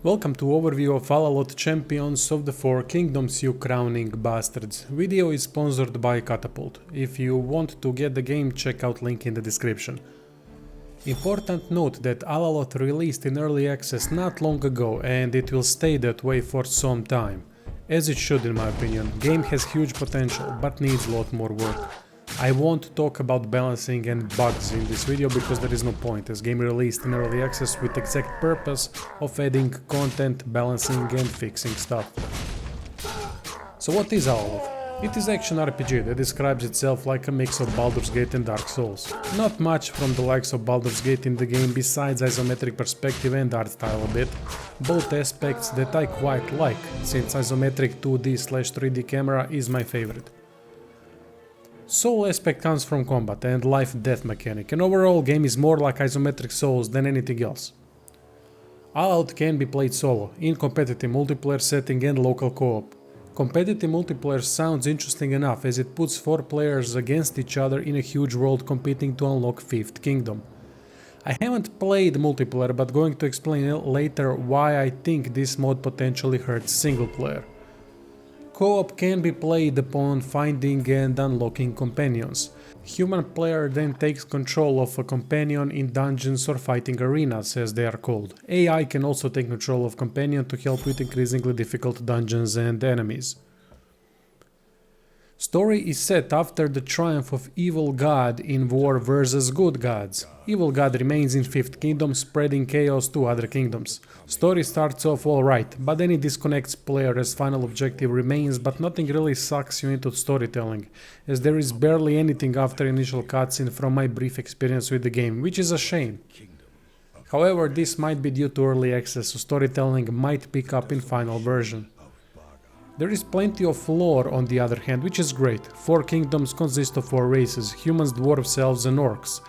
Welcome to overview of ALALOTH Champions of the Four Kingdoms, you crowning bastards. Video is sponsored by Catapult. If you want to get the game, check out link in the description. Important note that ALALOTH released in early access not long ago and it will stay that way for some time. As it should in my opinion. Game has huge potential but needs a lot more work. I won't talk about balancing and bugs in this video because there is no point, as game released in early access with exact purpose of adding content, balancing and fixing stuff. So what is ALALOTH? It is action RPG that describes itself like a mix of Baldur's Gate and Dark Souls. Not much from the likes of Baldur's Gate in the game besides isometric perspective and art style a bit, both aspects that I quite like, since isometric 2D/3D camera is my favorite. Soul aspect comes from combat and life-death mechanic, and overall game is more like isometric Souls than anything else. ALALOTH can be played solo, in competitive multiplayer setting and local co-op. Competitive multiplayer sounds interesting enough as it puts 4 players against each other in a huge world competing to unlock 5th Kingdom. I haven't played multiplayer but going to explain later why I think this mode potentially hurts single player. Co-op can be played upon finding and unlocking companions. Human player then takes control of a companion in dungeons or fighting arenas, as they are called. AI can also take control of companion to help with increasingly difficult dungeons and enemies. Story is set after the triumph of evil god in war versus good gods. Evil god remains in 5th Kingdom, spreading chaos to other kingdoms. Story starts off alright, but then it disconnects player as final objective remains, but nothing really sucks you into storytelling, as there is barely anything after initial cutscene from my brief experience with the game, which is a shame. However, this might be due to early access, so storytelling might pick up in final version. There is plenty of lore on the other hand, which is great. 4 kingdoms consist of 4 races: humans, dwarves, elves and orcs.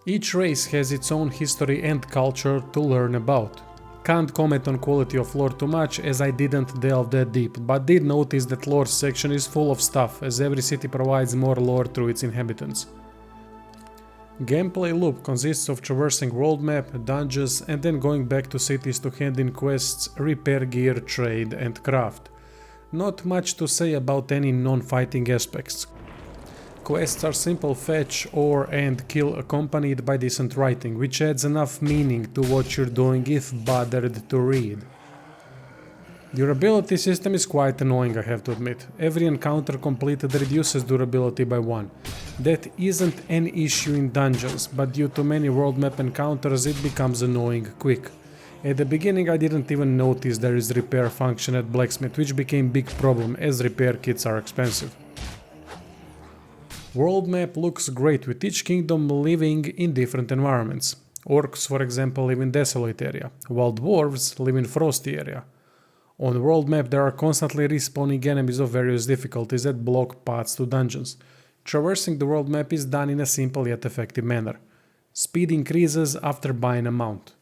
Each race has its own history and culture to learn about. Can't comment on quality of lore too much as I didn't delve that deep, but did notice that lore section is full of stuff, as every city provides more lore through its inhabitants. Gameplay loop consists of traversing world map, dungeons and then going back to cities to hand in quests, repair gear, trade and craft. Not much to say about any non-fighting aspects. Quests are simple fetch, ore and kill accompanied by decent writing, which adds enough meaning to what you're doing if bothered to read. Durability system is quite annoying, I have to admit. Every encounter completed reduces durability by 1. That isn't an issue in dungeons, but due to many world map encounters it becomes annoying quick. At the beginning I didn't even notice there is repair function at blacksmith, which became big problem as repair kits are expensive. World map looks great with each kingdom living in different environments. Orcs, for example, live in desolate area, while dwarves live in frosty area. On the world map there are constantly respawning enemies of various difficulties that block paths to dungeons. Traversing the world map is done in a simple yet effective manner. Speed increases after buying a mount.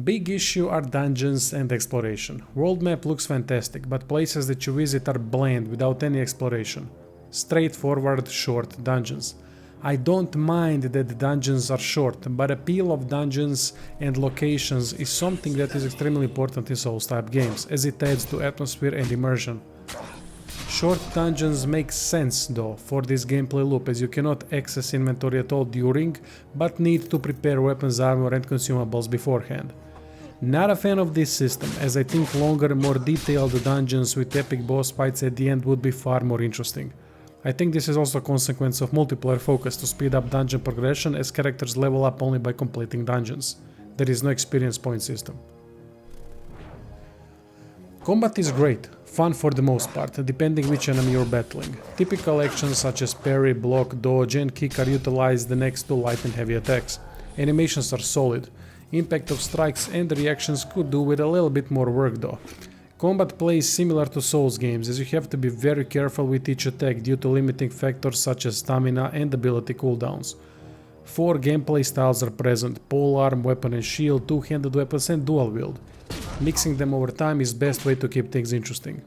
Big issue are dungeons and exploration. World map looks fantastic, but places that you visit are bland without any exploration. Straightforward, short dungeons. I don't mind that dungeons are short, but appeal of dungeons and locations is something that is extremely important in Souls type games, as it adds to atmosphere and immersion. Short dungeons make sense though for this gameplay loop, as you cannot access inventory at all during, but need to prepare weapons, armor and consumables beforehand. Not a fan of this system, as I think longer and more detailed dungeons with epic boss fights at the end would be far more interesting. I think this is also a consequence of multiplayer focus to speed up dungeon progression, as characters level up only by completing dungeons. There is no experience point system. Combat is great, fun for the most part, depending which enemy you're battling. Typical actions such as parry, block, dodge and kick are utilized next to light and heavy attacks. Animations are solid. Impact of strikes and reactions could do with a little bit more work though. Combat play is similar to Souls games, as you have to be very careful with each attack due to limiting factors such as stamina and ability cooldowns. 4 gameplay styles are present: polearm, weapon and shield, two-handed weapons and dual wield. Mixing them over time is best way to keep things interesting.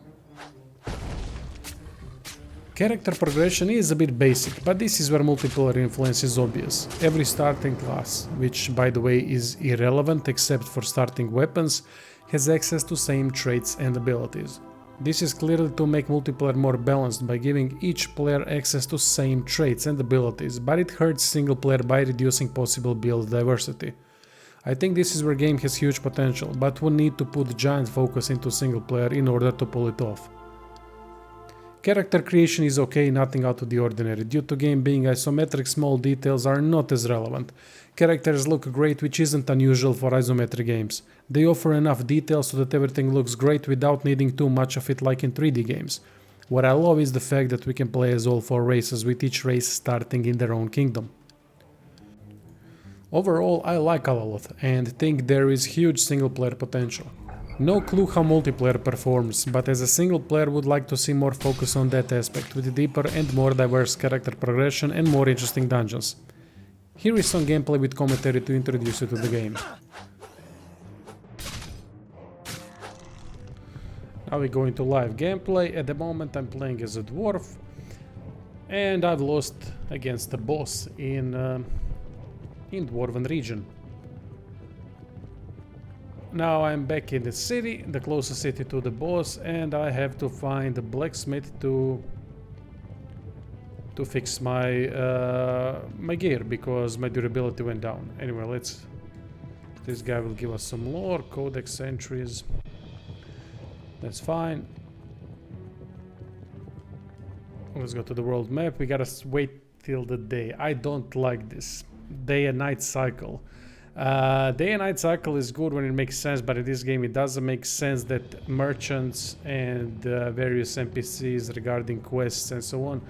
Character progression is a bit basic, but this is where multiplayer influence is obvious. Every starting class, which by the way is irrelevant except for starting weapons, has access to same traits and abilities. This is clearly to make multiplayer more balanced by giving each player access to same traits and abilities, but it hurts single player by reducing possible build diversity. I think this is where game has huge potential, but we need to put giant focus into single player in order to pull it off. Character creation is okay, nothing out of the ordinary. Due to game being isometric, small details are not as relevant. Characters look great, which isn't unusual for isometric games. They offer enough detail so that everything looks great without needing too much of it like in 3D games. What I love is the fact that we can play as all 4 races, with each race starting in their own kingdom. Overall, I like ALALOTH and think there is huge single player potential. No clue how multiplayer performs, but as a single player would like to see more focus on that aspect, with deeper and more diverse character progression and more interesting dungeons. Here is some gameplay with commentary to introduce you to the game. Now we go into live gameplay. At the moment I'm playing as a dwarf, and I've lost against the boss in Dwarven region. Now I'm back in the city, the closest city to the boss, and I have to find a blacksmith to fix my my gear because my durability went down. Anyway, this guy will give us some lore, codex entries. That's fine. Let's go to the world map. We gotta wait till the day. I don't like this day and night cycle. Day and night cycle is good when it makes sense, but in this game it doesn't make sense that merchants and various NPCs regarding quests and so on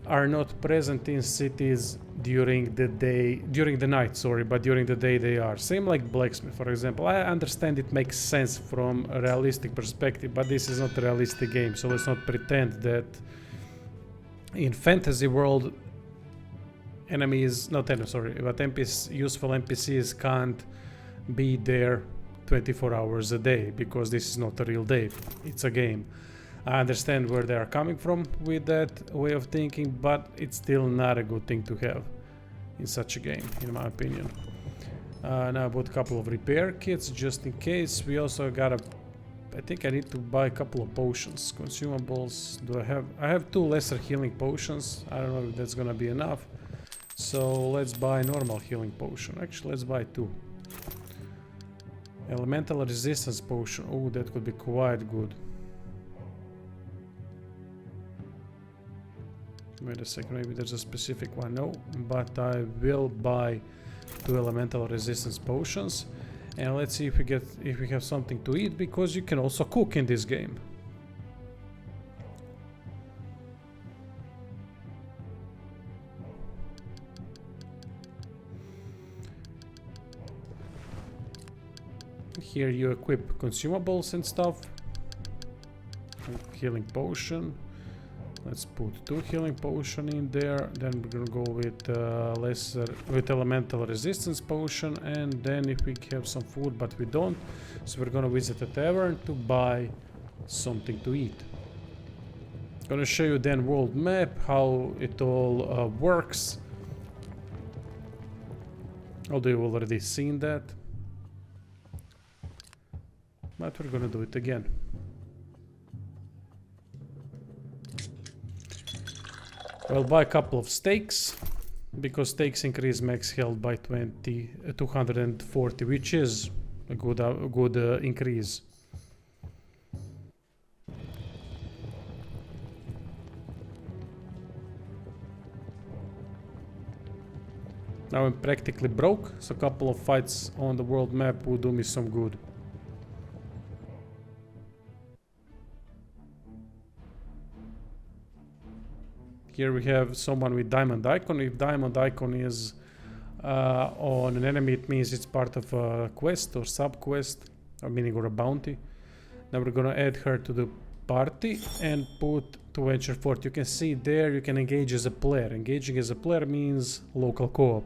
are not present in cities during the night, sorry, but during the day they are. Same like blacksmith, for example. I understand it makes sense from a realistic perspective, but this is not a realistic game, so let's not pretend that in fantasy world useful NPCs can't be there 24 hours a day, because this is not a real day, it's a game. I understand where they are coming from with that way of thinking, but it's still not a good thing to have in such a game, in my opinion. Now I bought a couple of repair kits just in case. We also got I think I need to buy a couple of potions, consumables. I have 2 lesser healing potions. I don't know if that's gonna be enough. So let's buy normal healing potion. Actually, let's buy 2. Elemental resistance potion. Oh, that could be quite good. Wait a second, maybe there's a specific one. No, but I will buy 2 elemental resistance potions. And let's see if we have something to eat, because you can also cook in this game. Here you equip consumables and stuff. Healing potion. Let's put 2 healing potion in there. Then we're gonna go with elemental resistance potion, and then if we have some food, but we don't, so we're gonna visit a tavern to buy something to eat. Gonna show you then world map, how it all works. Although you've already seen that. But we're gonna do it again. We'll buy a couple of steaks, because steaks increase max health by 240, which is a good increase. Now I'm practically broke, so a couple of fights on the world map will do me some good. Here we have someone with diamond icon. If diamond icon is on an enemy, it means it's part of a quest or sub-quest, or meaning or a bounty. Now we're gonna add her to the party and put to venture forth. You can see there you can engage as a player. Engaging as a player means local co-op.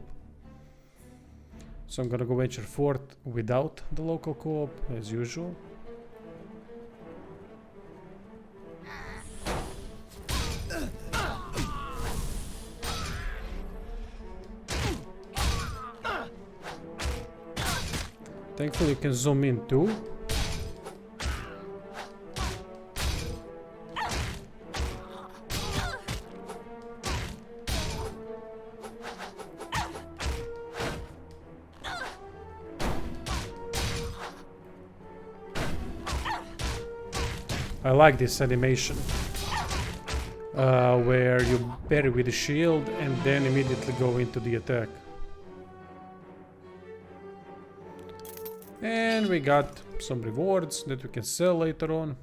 So I'm gonna go venture forth without the local co-op as usual. Thankfully you can zoom in too. I like this animation. Where you parry with the shield and then immediately go into the attack. And we got some rewards that we can sell later on.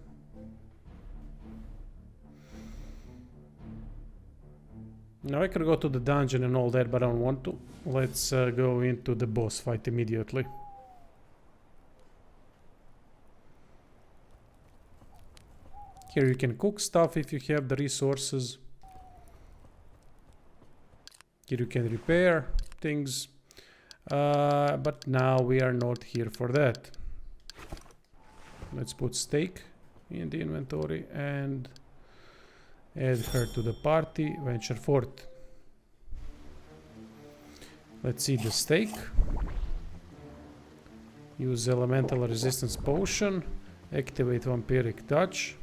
Now I could go to the dungeon and all that, but I don't want to. Let's go into the boss fight immediately. Here you can cook stuff if you have the resources. Here you can repair things. But now we are not here for that. Let's put steak in the inventory and add her to the party. Venture forth. Let's see the steak. Use elemental resistance potion. Activate vampiric touch.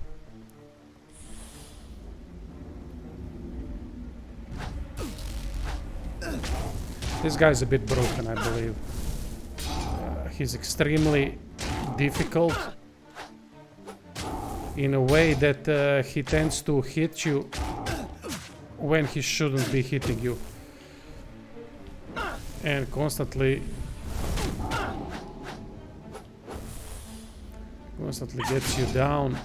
This guy's a bit broken, I believe. He's extremely difficult in a way that he tends to hit you when he shouldn't be hitting you. And constantly gets you down.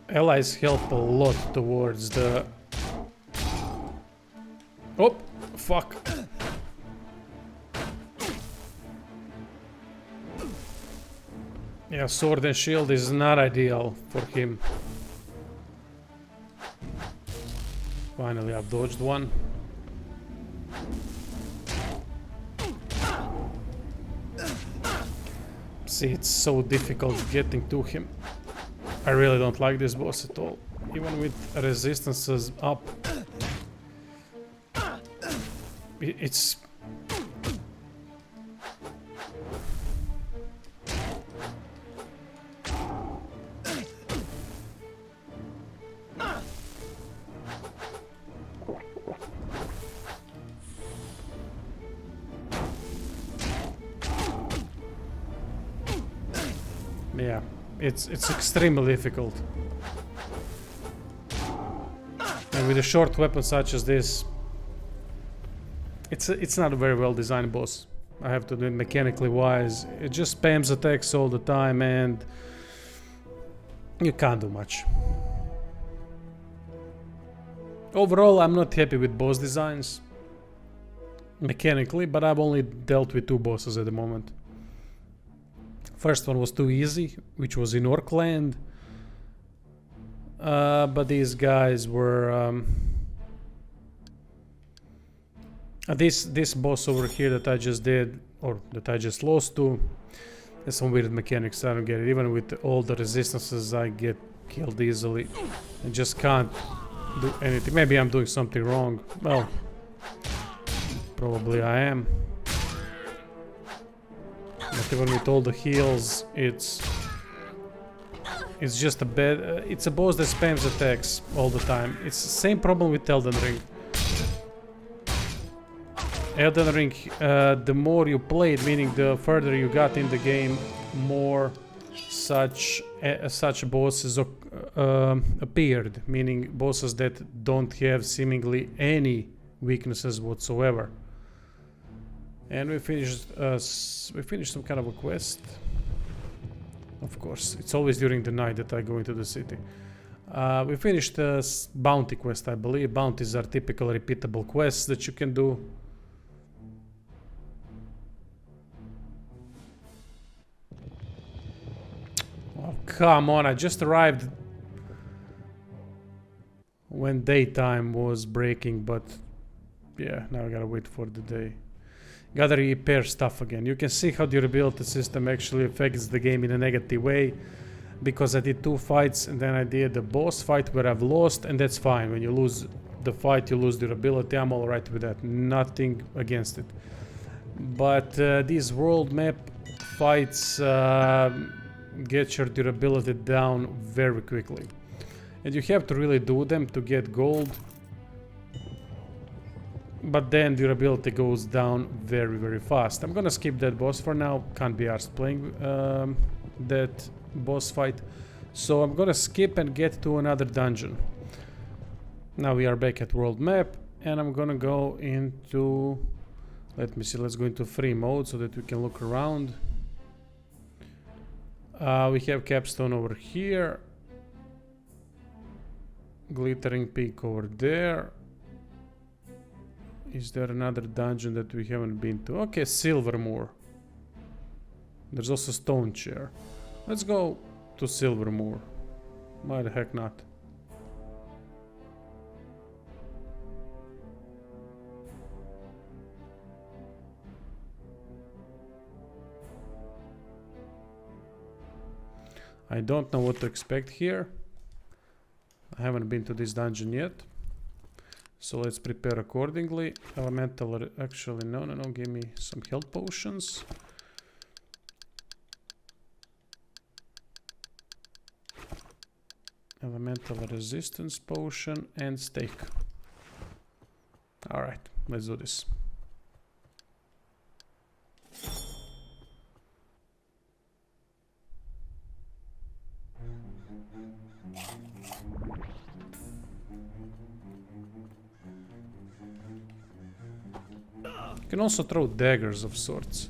Allies help a lot towards the... Oh, fuck. Yeah, sword and shield is not ideal for him. Finally, I've dodged one. See, it's so difficult getting to him. I really don't like this boss at all, even with resistances up. It's... Yeah. It's extremely difficult. And with a short weapon such as this, it's not a very well designed boss. I have to do it mechanically wise. It just spams attacks all the time and you can't do much. Overall, I'm not happy with boss designs mechanically, but I've only dealt with 2 bosses at the moment. First one was too easy, which was in Orkland. But these guys were... this boss over here that I just did, or that I just lost to, there's some weird mechanics, I don't get it. Even with all the resistances, I get killed easily. I just can't do anything. Maybe I'm doing something wrong. Well, probably I am. But even with all the heals, it's just a bad... it's a boss that spams attacks all the time. It's the same problem with Elden Ring. Elden Ring, the more you played, meaning the further you got in the game, more such bosses appeared. Meaning bosses that don't have seemingly any weaknesses whatsoever. And we finished some kind of a quest. Of course, it's always during the night that I go into the city. We finished a bounty quest, I believe. Bounties are typical repeatable quests that you can do. Oh, come on, I just arrived when daytime was breaking, but yeah, now I gotta wait for the day. Gotta repair stuff again. You can see how durability system actually affects the game in a negative way. Because I did 2 fights and then I did a boss fight where I've lost, and that's fine. When you lose the fight, you lose durability. I'm alright with that. Nothing against it. But these world map fights get your durability down very quickly. And you have to really do them to get gold. But then durability goes down very, very fast. I'm gonna skip that boss for now. Can't be arsed playing that boss fight. So I'm gonna skip and get to another dungeon. Now we are back at world map. And I'm gonna go into... Let me see, let's go into free mode so that we can look around. We have capstone over here. Glittering peak over there. Is there another dungeon that we haven't been to? Okay, Silvermoor. There's also Stone Chair. Let's go to Silvermoor. Why the heck not? I don't know what to expect here. I haven't been to this dungeon yet. So let's prepare accordingly. Elemental... Actually, no. Give me some health potions. Elemental resistance potion and steak. Alright, let's do this. You can also throw daggers of sorts.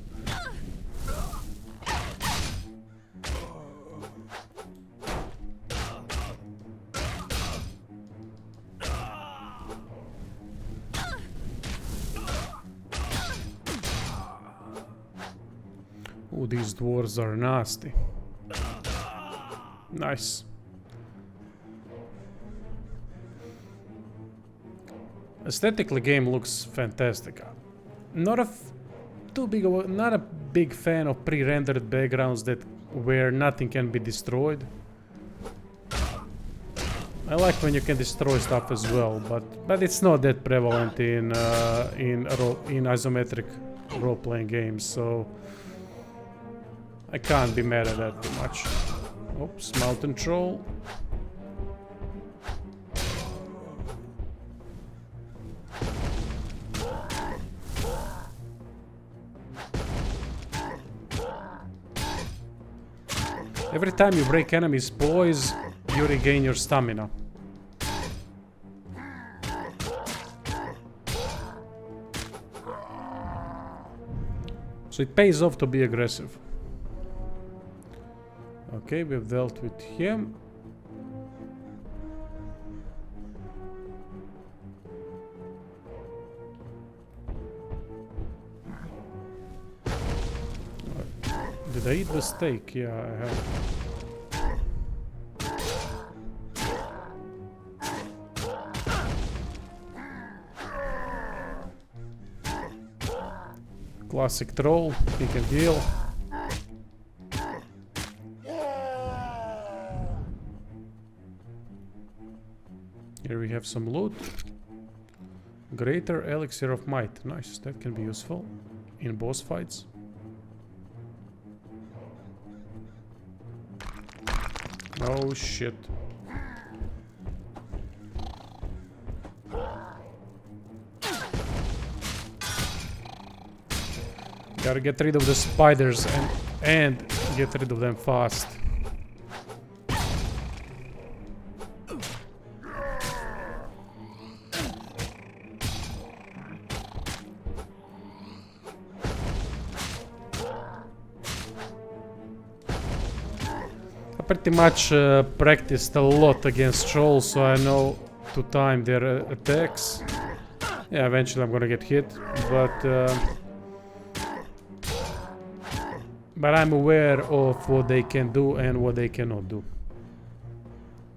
Oh, these dwarves are nasty. Nice. Aesthetically, game looks fantastic. Not a big fan of pre-rendered backgrounds that where nothing can be destroyed. I like when you can destroy stuff as well, but it's not that prevalent in isometric role-playing games, so I can't be mad at that too much. Oops, mountain troll. Every time you break enemies' poise, you regain your stamina. So it pays off to be aggressive. Okay, we've dealt with him. Did I eat the steak? Yeah, I have. Classic troll, he can heal. Here we have some loot. Greater elixir of might. Nice, that can be useful in boss fights. Oh shit. Gotta get rid of the spiders and get rid of them fast. I pretty much practiced a lot against trolls, so I know to time their attacks. Yeah, eventually I'm gonna get hit, but I'm aware of what they can do and what they cannot do.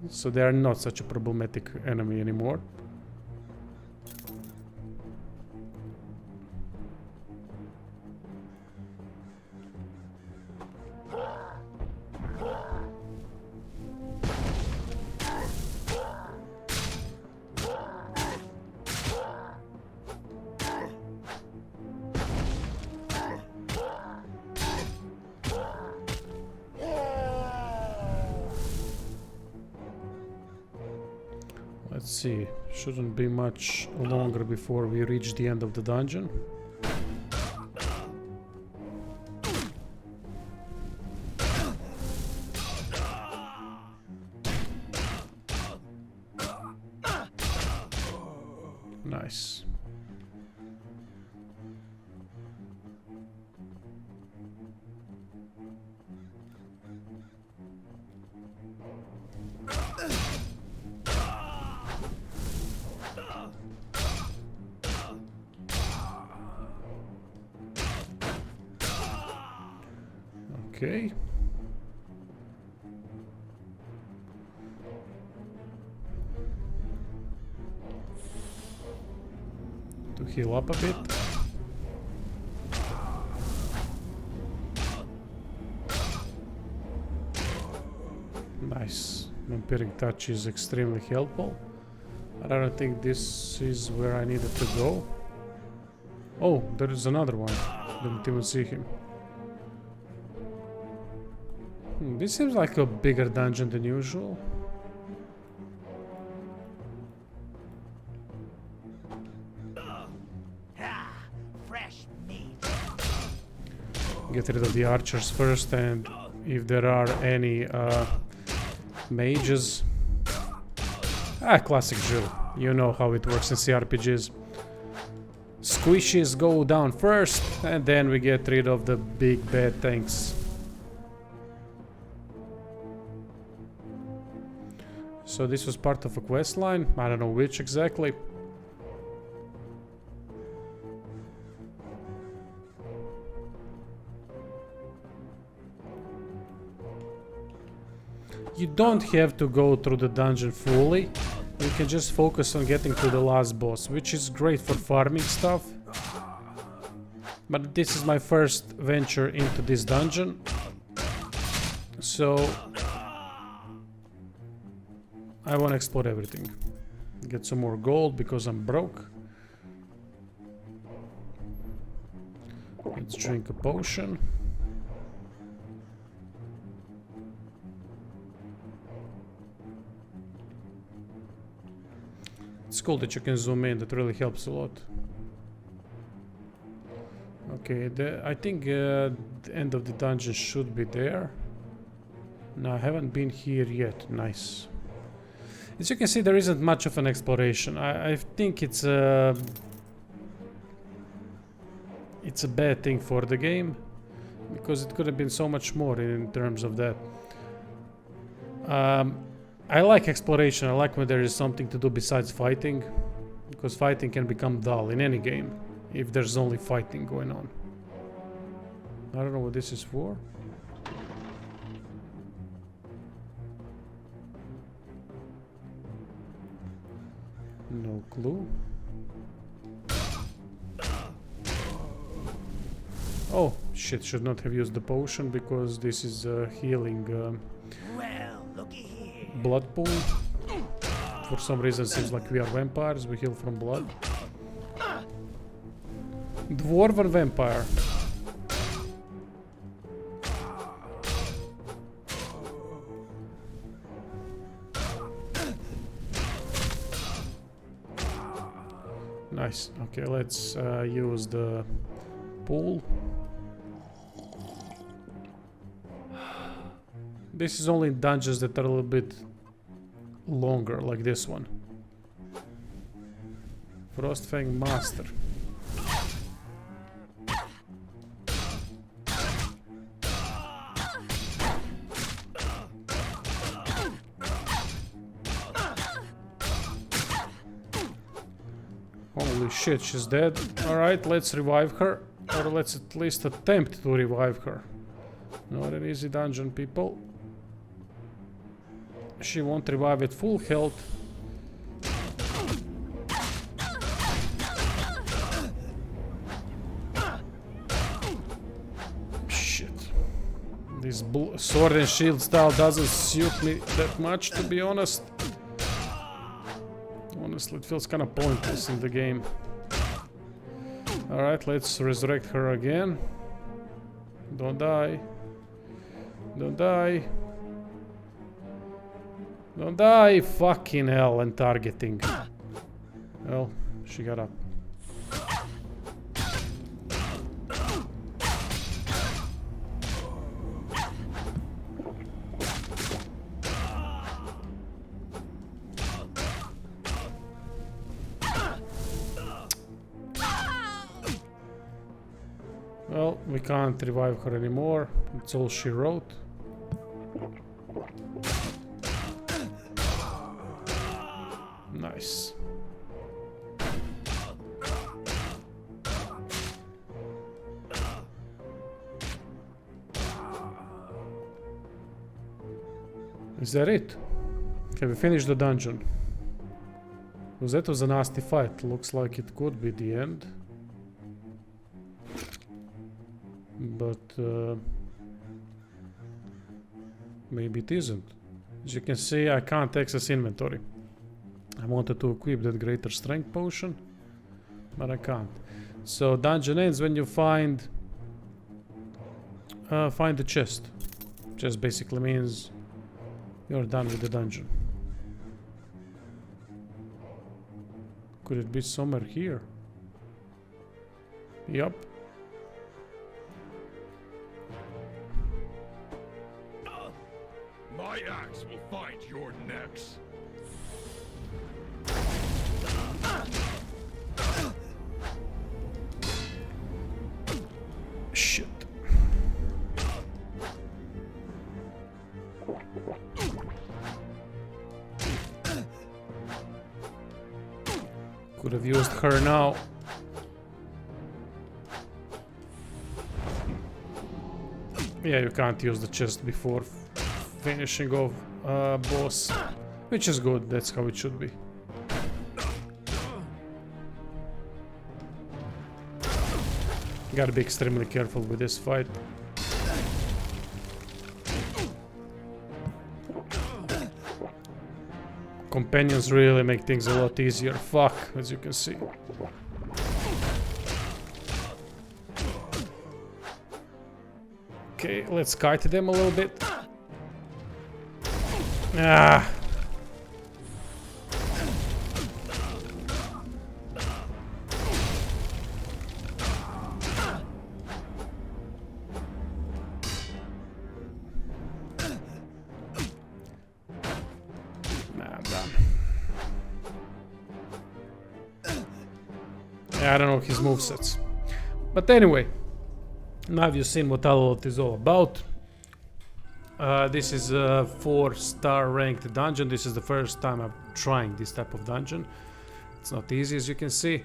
So they are not such a problematic enemy anymore. Let's see, shouldn't be much longer before we reach the end of the dungeon. Nice. Okay. To heal up a bit. Nice. Vampiric touch is extremely helpful. But I don't think this is where I needed to go. Oh, there is another one. Didn't even see him. This seems like a bigger dungeon than usual. Fresh meat. Get rid of the archers first, and if there are any mages. Classic drill. You know how it works in CRPGs. Squishies go down first, and then we get rid of the big bad tanks. So this was part of a quest line. I don't know which exactly. You don't have to go through the dungeon fully. You can just focus on getting to the last boss, which is great for farming stuff. But this is my first venture into this dungeon. So I want to explore everything. Get some more gold because I'm broke. Let's drink a potion. It's cool that you can zoom in, that really helps a lot. Okay, I think the end of the dungeon should be there. No, I haven't been here yet. Nice. As you can see, there isn't much of an exploration. I think it's a bad thing for the game, because it could have been so much more in terms of that. I like exploration. I like when there is something to do besides fighting, because fighting can become dull in any game if there's only fighting going on. I don't know what this is for. No clue. Oh shit, should not have used the potion because this is healing Well, looky here. blood pool. For some reason seems like we are vampires, we heal from blood. Dwarven vampire. Nice. Okay, let's use the pool. This is only dungeons that are a little bit longer, like this one. Frostfang Master. Holy shit, she's dead. Alright, let's revive her. Or let's at least attempt to revive her. Not an easy dungeon, people. She won't revive at full health. Shit. This sword and shield style doesn't suit me that much, to be honest. Honestly, it feels kind of pointless in the game. Alright, let's resurrect her again. Don't die. Don't die. Don't die, fucking hell, and targeting. Well, she got up. Well, we can't revive her anymore. That's all she wrote. Nice. Is that it? Have we finished the dungeon? Because that was a nasty fight. Looks like it could be the end. But maybe it isn't. As you can see, I can't access inventory. I wanted to equip that greater strength potion, but I can't. So dungeon ends when you find the chest. Just basically means you're done with the dungeon. Could it be somewhere here? Yup. My axe will find your necks. Shit. Could have used her now. Yeah, you can't use the chest before finishing off boss, which is good. That's how it should be. Gotta be extremely careful with this fight. Companions really make things a lot easier. Fuck, as you can see. Okay, let's kite them a little bit. Ah. I'm done. Yeah, I don't know his movesets. But anyway, now you've seen what ALALOTH is all about. This is a 4-star ranked dungeon. This is the first time I'm trying this type of dungeon. It's not easy, as you can see.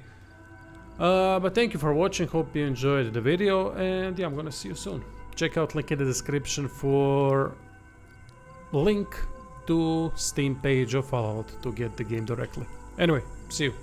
But thank you for watching. Hope you enjoyed the video, and yeah, I'm gonna see you soon. Check out link in the description for link to Steam page of ALALOTH to get the game directly. Anyway, see you.